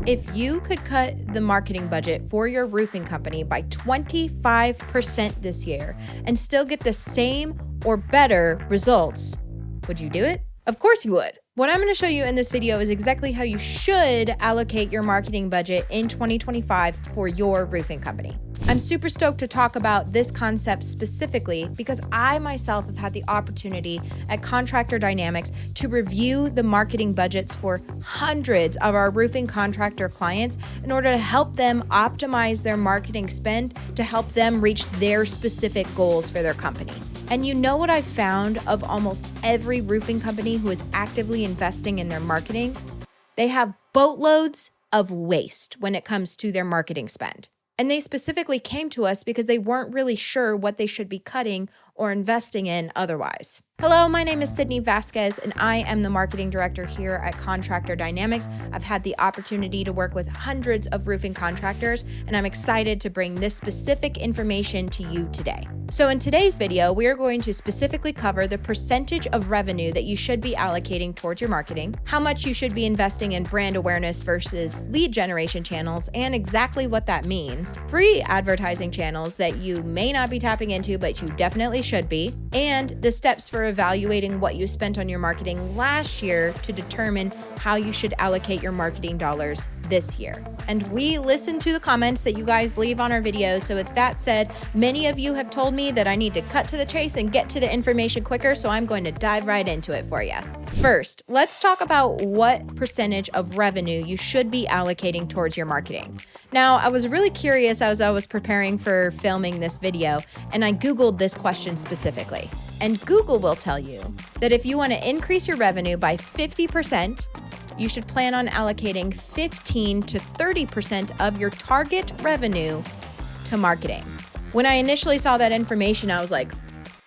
If you could cut the marketing budget for your roofing company by 25% this year and still get the same or better results, would you do it? Of course you would. What I'm going to show you in this video is exactly how you should allocate your marketing budget in 2025 for your roofing company. I'm super stoked to talk about this concept specifically because I myself have had the opportunity at Contractor Dynamics to review the marketing budgets for hundreds of our roofing contractor clients in order to help them optimize their marketing spend to help them reach their specific goals for their company. And you know what I found of almost every roofing company who is actively investing in their marketing? They have boatloads of waste when it comes to their marketing spend. And they specifically came to us because they weren't really sure what they should be cutting or investing in otherwise. Hello, my name is Sydney Vasquez, and I am the marketing director here at Contractor Dynamics. I've had the opportunity to work with hundreds of roofing contractors, and I'm excited to bring this specific information to you today. So in today's video, we are going to specifically cover the percentage of revenue that you should be allocating towards your marketing, how much you should be investing in brand awareness versus lead generation channels, and exactly what that means, free advertising channels that you may not be tapping into, but you definitely should be, and the steps for evaluating what you spent on your marketing last year to determine how you should allocate your marketing dollars this year. And we listen to the comments that you guys leave on our videos. So with that said, many of you have told me that I need to cut to the chase and get to the information quicker. So I'm going to dive right into it for you. First, let's talk about what percentage of revenue you should be allocating towards your marketing. Now, I was really curious as I was preparing for filming this video, and I Googled this question specifically. And Google will tell you that if you want to increase your revenue by 50%, you should plan on allocating 15 to 30% of your target revenue to marketing. When I initially saw that information, I was like,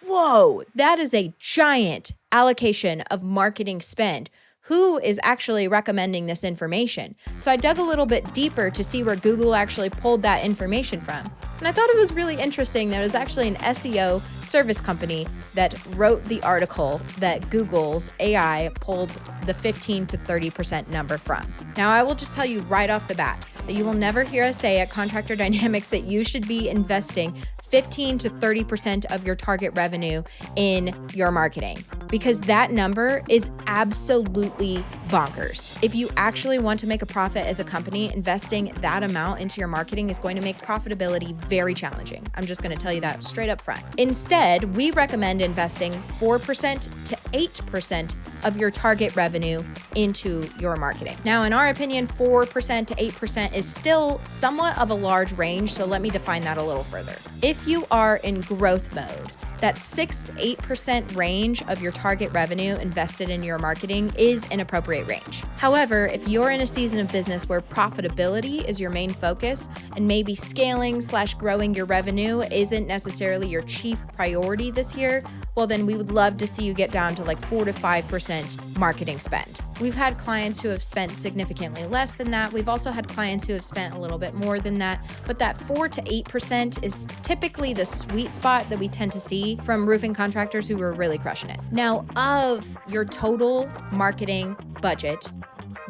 whoa, that is a giant allocation of marketing spend. Who is actually recommending this information? So I dug a little bit deeper to see where Google actually pulled that information from. And I thought it was really interesting that it was actually an SEO service company that wrote the article that Google's AI pulled the 15 to 30% number from. Now, I will just tell you right off the bat that you will never hear us say at Contractor Dynamics that you should be investing 15 to 30% of your target revenue in your marketing, because that number is absolutely bonkers. If you actually want to make a profit as a company, investing that amount into your marketing is going to make profitability very challenging. I'm just going to tell you that straight up front. Instead, we recommend investing 4% to 8% of your target revenue into your marketing. Now, in our opinion, 4% to 8% is still somewhat of a large range, so let me define that a little further. If you are in growth mode, that 6 to 8% range of your target revenue invested in your marketing is an appropriate range. However, if you're in a season of business where profitability is your main focus and maybe scaling/growing your revenue isn't necessarily your chief priority this year, well, then we would love to see you get down to like 4 to 5% marketing spend. We've had clients who have spent significantly less than that. We've also had clients who have spent a little bit more than that, but that 4 to 8% is typically the sweet spot that we tend to see from roofing contractors who are really crushing it. Now, of your total marketing budget,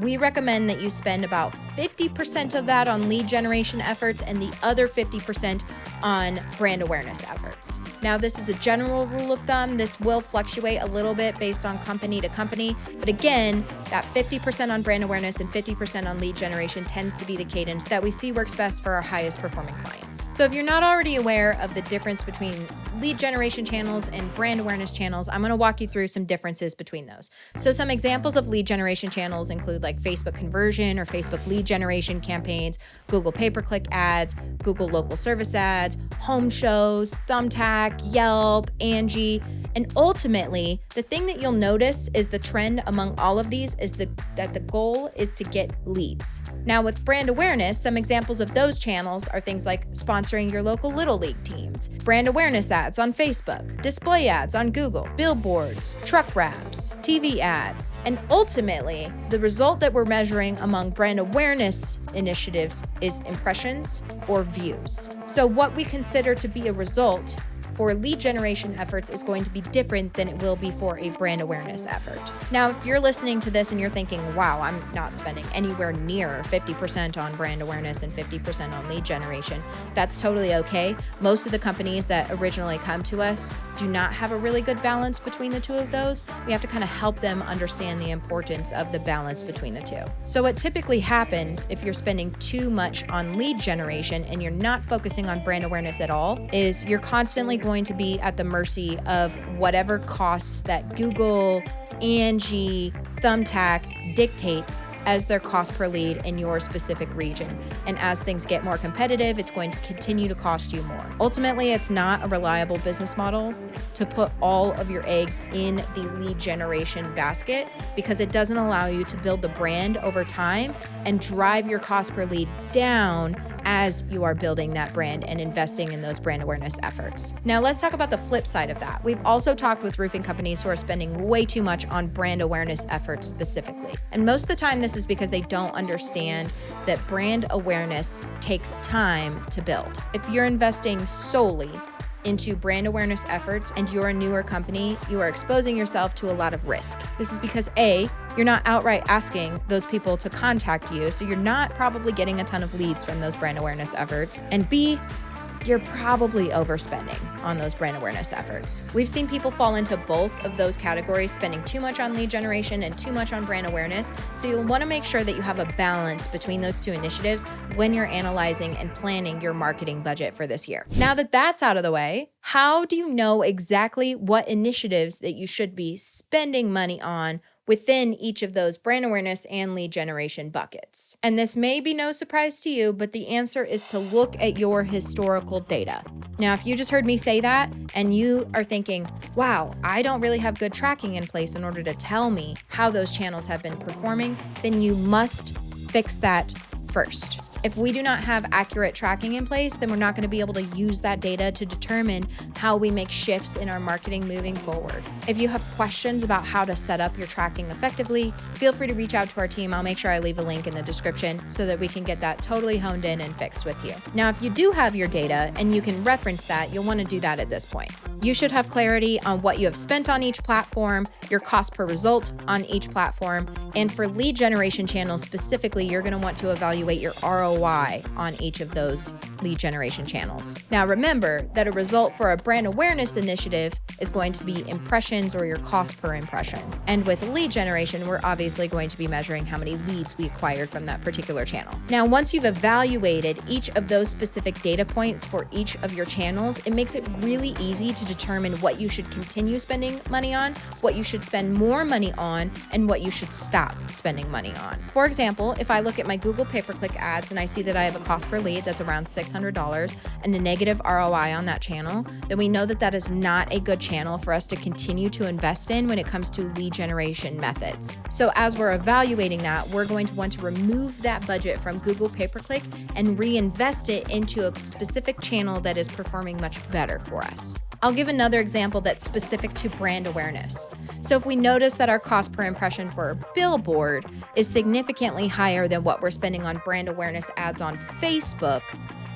we recommend that you spend about 50% of that on lead generation efforts and the other 50% on brand awareness efforts. Now, this is a general rule of thumb. This will fluctuate a little bit based on company to company. But again, that 50% on brand awareness and 50% on lead generation tends to be the cadence that we see works best for our highest performing clients. So if you're not already aware of the difference between lead generation channels and brand awareness channels, I'm going to walk you through some differences between those. So some examples of lead generation channels include like Facebook conversion or Facebook lead generation campaigns, Google pay-per-click ads, Google local service ads, home shows, Thumbtack, Yelp, Angie. And ultimately, the thing that you'll notice is the trend among all of these is that the goal is to get leads. Now, with brand awareness, some examples of those channels are things like sponsoring your local Little League teams, brand awareness ads on Facebook, display ads on Google, billboards, truck wraps, TV ads. And ultimately, the result that we're measuring among brand awareness initiatives is impressions or views. So what we consider to be a result for lead generation efforts is going to be different than it will be for a brand awareness effort. Now, if you're listening to this and you're thinking, wow, I'm not spending anywhere near 50% on brand awareness and 50% on lead generation, that's totally okay. Most of the companies that originally come to us do not have a really good balance between the two of those. We have to kind of help them understand the importance of the balance between the two. So what typically happens if you're spending too much on lead generation and you're not focusing on brand awareness at all is you're constantly going to be at the mercy of whatever costs that Google, Angie, Thumbtack dictates as their cost per lead in your specific region. And as things get more competitive, it's going to continue to cost you more. Ultimately, it's not a reliable business model to put all of your eggs in the lead generation basket because it doesn't allow you to build the brand over time and drive your cost per lead down as you are building that brand and investing in those brand awareness efforts. Now let's talk about the flip side of that. We've also talked with roofing companies who are spending way too much on brand awareness efforts specifically. And most of the time this is because they don't understand that brand awareness takes time to build. If you're investing solely into brand awareness efforts and you're a newer company, you are exposing yourself to a lot of risk. This is because A, you're not outright asking those people to contact you, so you're not probably getting a ton of leads from those brand awareness efforts. And B, you're probably overspending on those brand awareness efforts. We've seen people fall into both of those categories, spending too much on lead generation and too much on brand awareness. So you'll want to make sure that you have a balance between those two initiatives when you're analyzing and planning your marketing budget for this year. Now that that's out of the way, how do you know exactly what initiatives that you should be spending money on within each of those brand awareness and lead generation buckets? And this may be no surprise to you, but the answer is to look at your historical data. Now, if you just heard me say that and you are thinking, wow, I don't really have good tracking in place in order to tell me how those channels have been performing, then you must fix that first. If we do not have accurate tracking in place, then we're not going to be able to use that data to determine how we make shifts in our marketing moving forward. If you have questions about how to set up your tracking effectively, feel free to reach out to our team. I'll make sure I leave a link in the description so that we can get that totally honed in and fixed with you. Now, if you do have your data and you can reference that, you'll want to do that at this point. You should have clarity on what you have spent on each platform, your cost per result on each platform, and for lead generation channels specifically, you're going to want to evaluate your ROI on each of those lead generation channels. Now remember that a result for a brand awareness initiative is going to be impressions or your cost per impression. And with lead generation, we're obviously going to be measuring how many leads we acquired from that particular channel. Now, once you've evaluated each of those specific data points for each of your channels, it makes it really easy to determine what you should continue spending money on, what you should spend more money on, and what you should stop spending money on. For example, if I look at my Google pay-per-click ads and I see that I have a cost per lead that's around $600 and a negative ROI on that channel, then we know that that is not a good channel for us to continue to invest in when it comes to lead generation methods. So as we're evaluating that, we're going to want to remove that budget from Google pay-per-click and reinvest it into a specific channel that is performing much better for us. I'll give another example that's specific to brand awareness. So if we notice that our cost per impression for a billboard is significantly higher than what we're spending on brand awareness ads on Facebook,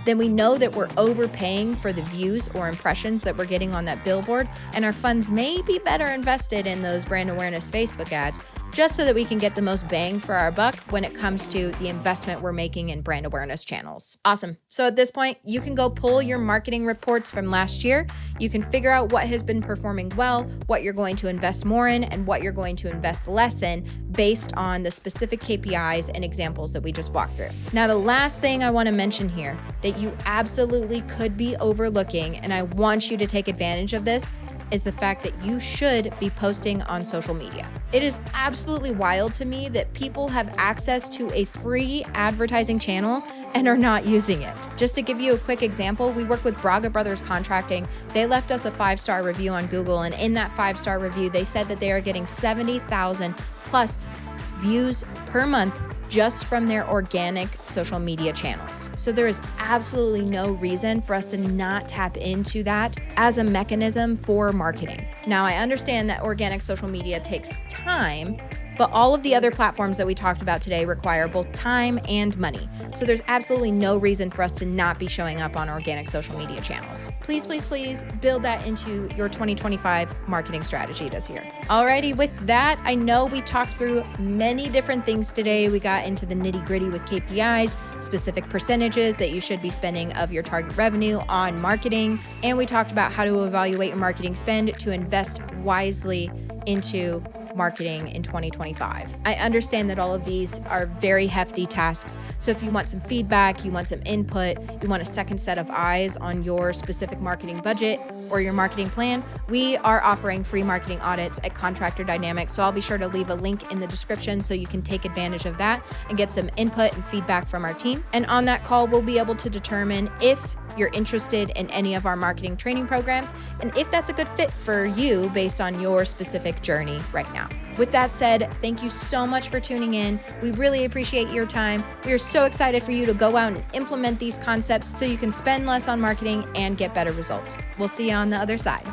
then we know that we're overpaying for the views or impressions that we're getting on that billboard, and our funds may be better invested in those brand awareness Facebook ads just so that we can get the most bang for our buck when it comes to the investment we're making in brand awareness channels. Awesome. So at this point, you can go pull your marketing reports from last year. You can figure out what has been performing well, what you're going to invest more in, and what you're going to invest less in based on the specific KPIs and examples that we just walked through. Now, the last thing I want to mention here that you absolutely could be overlooking, and I want you to take advantage of this, is the fact that you should be posting on social media. It is absolutely wild to me that people have access to a free advertising channel and are not using it. Just to give you a quick example, we work with Braga Brothers Contracting. They left us a 5-star review on Google, and in that 5-star review, they said that they are getting 70,000 plus views per month just from their organic social media channels. So there is absolutely no reason for us to not tap into that as a mechanism for marketing. Now, I understand that organic social media takes time, But all of the other platforms that we talked about today require both time and money. So there's absolutely no reason for us to not be showing up on organic social media channels. Please, please, please build that into your 2025 marketing strategy this year. Alrighty, with that, I know we talked through many different things today. We got into the nitty-gritty with KPIs, specific percentages that you should be spending of your target revenue on marketing, and we talked about how to evaluate your marketing spend to invest wisely into marketing in 2025. I understand that all of these are very hefty tasks. So if you want some feedback, you want some input, you want a second set of eyes on your specific marketing budget or your marketing plan, we are offering free marketing audits at Contractor Dynamics. So I'll be sure to leave a link in the description so you can take advantage of that and get some input and feedback from our team. And on that call, we'll be able to determine if you're interested in any of our marketing training programs and if that's a good fit for you based on your specific journey right now. With that said, thank you so much for tuning in. We really appreciate your time. We are so excited for you to go out and implement these concepts so you can spend less on marketing and get better results. We'll see you on the other side.